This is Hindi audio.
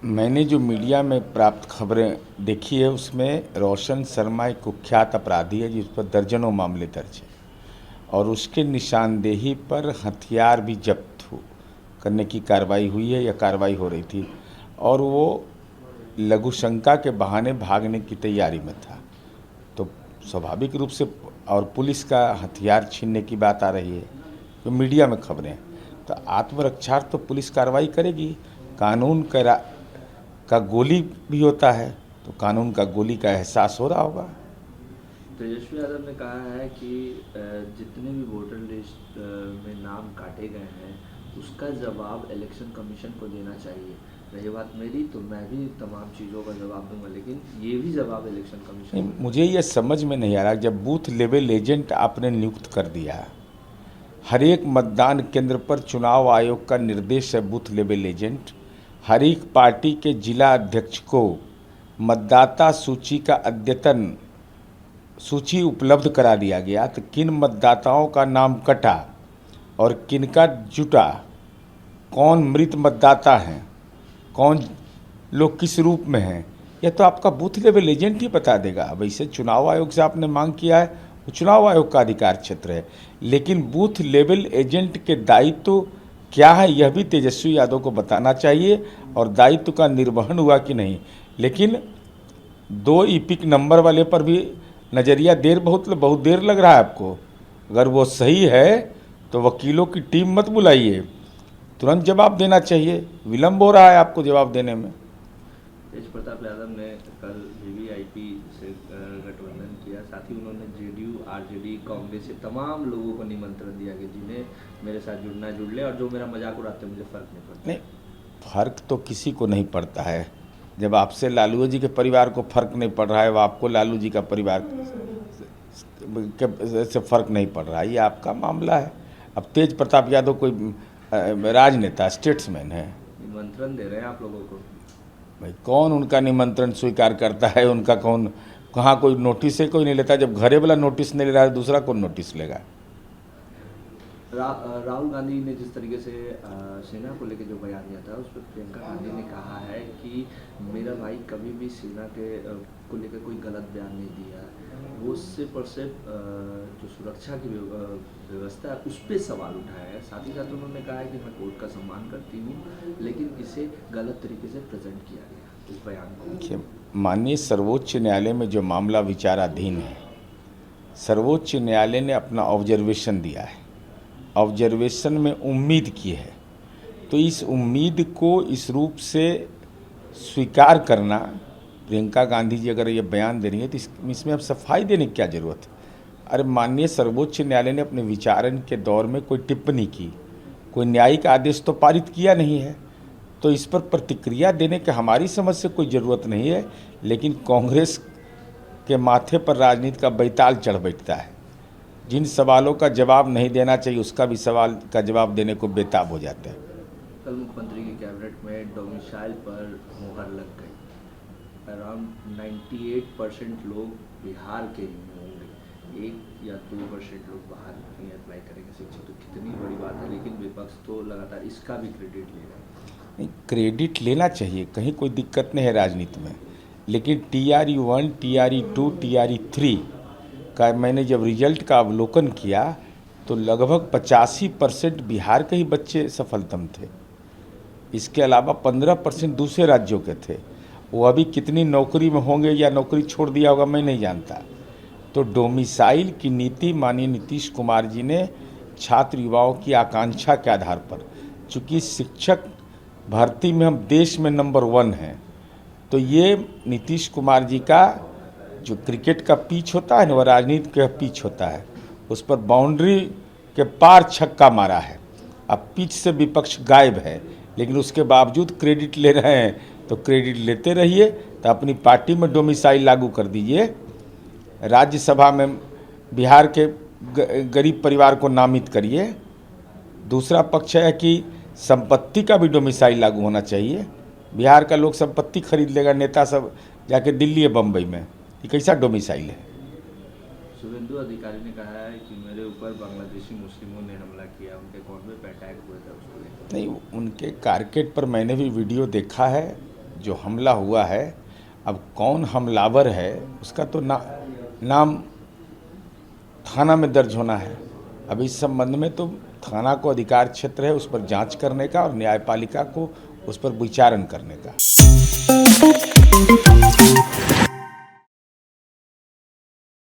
मैंने जो मीडिया में प्राप्त खबरें देखी है उसमें रोशन शर्मा एक कुख्यात अपराधी है जिस पर दर्जनों मामले दर्ज हैं और उसके निशानदेही पर हथियार भी जब्त करने की कार्रवाई हुई है या कार्रवाई हो रही थी और वो लघु शंका के बहाने भागने की तैयारी में था। तो स्वाभाविक रूप से और पुलिस का हथियार छीनने की बात आ रही है जो मीडिया में खबरें हैं, तो आत्मरक्षार्थ तो पुलिस कार्रवाई करेगी। कानून का गोली भी होता है तो कानून का गोली का एहसास हो रहा होगा। तेजस्वी यादव ने कहा है कि जितने भी वोटर लिस्ट में नाम काटे गए हैं उसका जवाब इलेक्शन कमीशन को देना चाहिए। रही बात मेरी तो मैं भी तमाम चीज़ों का जवाब दूंगा, लेकिन ये भी जवाब इलेक्शन कमीशन नहीं, को देना मुझे ये समझ में नहीं आ रहा, जब बूथ लेवल एजेंट आपने नियुक्त कर दिया, हर एक मतदान केंद्र पर चुनाव आयोग का निर्देश है बूथ लेवल एजेंट, हर एक पार्टी के जिला अध्यक्ष को मतदाता सूची का अद्यतन सूची उपलब्ध करा दिया गया, तो किन मतदाताओं का नाम कटा और किन का जुटा, कौन मृत मतदाता हैं, कौन लोग किस रूप में हैं, यह तो आपका बूथ लेवल एजेंट ही बता देगा। वैसे चुनाव आयोग से आपने मांग किया है, वो चुनाव आयोग का अधिकार क्षेत्र है, लेकिन बूथ लेवल एजेंट के दायित्व तो क्या है यह भी तेजस्वी यादव को बताना चाहिए और दायित्व का निर्वहन हुआ कि नहीं। लेकिन 2 ईपिक नंबर वाले पर भी नज़रिया बहुत देर लग रहा है आपको। अगर वो सही है तो वकीलों की टीम मत बुलाइए, तुरंत जवाब देना चाहिए, विलम्ब हो रहा है आपको जवाब देने में। तेज प्रताप यादव ने कल वीवीआईपी से गठबंधन किया, साथ ही उन्होंने जेडीयू आरजेडी कांग्रेस से तमाम लोगों को निमंत्रण दिया कि जिन्हें मेरे साथ जुड़ना है जुड़ ले और जो मेरा मजाक उड़ाते मुझे फ़र्क नहीं पड़ता। नहीं, फर्क तो किसी को नहीं पड़ता है। जब आपसे लालू जी के परिवार को फर्क नहीं पड़ रहा है, वो आपको लालू जी का परिवार से फर्क नहीं पड़ रहा है, ये आपका मामला है। अब तेज प्रताप यादव कोई राजनेता स्टेट्समैन है, निमंत्रण दे रहे हैं आप लोगों को। भाई कौन उनका निमंत्रण स्वीकार करता है, उनका कौन, कहाँ कोई नोटिस है, कोई नहीं लेता। जब घरे वाला नोटिस नहीं ले रहा है दूसरा कौन नोटिस लेगा। राहुल गांधी ने जिस तरीके से सेना को लेकर जो बयान दिया था उस पर प्रियंका गांधी ने कहा है कि मेरा भाई कभी भी सेना के को लेकर कोई गलत बयान नहीं दिया, वो सिर्फ और सिर्फ जो सुरक्षा की व्यवस्था है उस पर सवाल उठाया है। साथ ही साथ उन्होंने कहा है कि मैं कोर्ट का सम्मान करती हूँ, लेकिन इसे गलत तरीके से प्रेजेंट किया गया इस बयान को। देखिए, माननीय सर्वोच्च न्यायालय में जो मामला विचाराधीन है, सर्वोच्च न्यायालय ने अपना ऑब्जर्वेशन दिया है, ऑब्जर्वेशन में उम्मीद की है, तो इस उम्मीद को इस रूप से स्वीकार करना, प्रियंका गांधी जी अगर ये बयान दे रही है तो इसमें अब सफाई देने की क्या ज़रूरत है। अरे माननीय सर्वोच्च न्यायालय ने अपने विचारण के दौर में कोई टिप्पणी की, कोई न्यायिक आदेश तो पारित किया नहीं है, तो इस पर प्रतिक्रिया देने के हमारी समझ से कोई ज़रूरत नहीं है। लेकिन कांग्रेस के माथे पर राजनीति का बैताल चढ़ बैठता है, जिन सवालों का जवाब नहीं देना चाहिए उसका भी सवाल का जवाब देने को बेताब हो जाते हैं। कल मुख्यमंत्री की कैबिनेट में डोमिसाइल पर मुहर लग गई। अराउंड 98% लोग बिहार के ही होंगे, 1 या 2% लोग बाहर नहीं अप्लाई करेंगे शिक्षा। तो कितनी बड़ी बात है, लेकिन विपक्ष तो लगातार इसका भी क्रेडिट ले रहा है। नहीं, क्रेडिट लेना चाहिए, कहीं कोई दिक्कत नहीं है राजनीति में, लेकिन TRE 1, TRE 2, TRE 3 का मैंने जब रिजल्ट का अवलोकन किया तो लगभग 85% बिहार के ही बच्चे सफलतम थे। इसके अलावा 15% दूसरे राज्यों के थे। वो अभी कितनी नौकरी में होंगे या नौकरी छोड़ दिया होगा मैं नहीं जानता। तो डोमिसाइल की नीति माननीय नीतीश कुमार जी ने छात्र युवाओं की आकांक्षा के आधार पर, चूँकि शिक्षक भर्ती में हम देश में नंबर 1 हैं, तो ये नीतीश कुमार जी का जो क्रिकेट का पिच होता है ना, वह राजनीति का पिच होता है, उस पर बाउंड्री के पार छक्का मारा है। अब पिच से विपक्ष गायब है, लेकिन उसके बावजूद क्रेडिट ले रहे हैं, तो क्रेडिट लेते रहिए, तो अपनी पार्टी में डोमिसाइल लागू कर दीजिए, राज्यसभा में बिहार के गरीब परिवार को नामित करिए। दूसरा पक्ष है कि संपत्ति का भी डोमिसाइल लागू होना चाहिए। बिहार का लोग संपत्ति खरीद लेगा, नेता सब जाके दिल्ली या बम्बई में, ये कैसा डोमिसाइल है। शुभेंदु अधिकारी ने कहा है कि मेरे ऊपर बांग्लादेशी मुस्लिमों ने हमला किया, उनके कॉन्वे पे अटैक हुए थे उसको लेकर। नहीं, उनके कारकेट पर मैंने भी वीडियो देखा है, जो हमला हुआ है, अब कौन हमलावर है उसका तो नाम थाना में दर्ज होना है। अब इस संबंध में तो थाना को अधिकार क्षेत्र है उस पर जांच करने का और न्यायपालिका को उस पर विचारण करने का।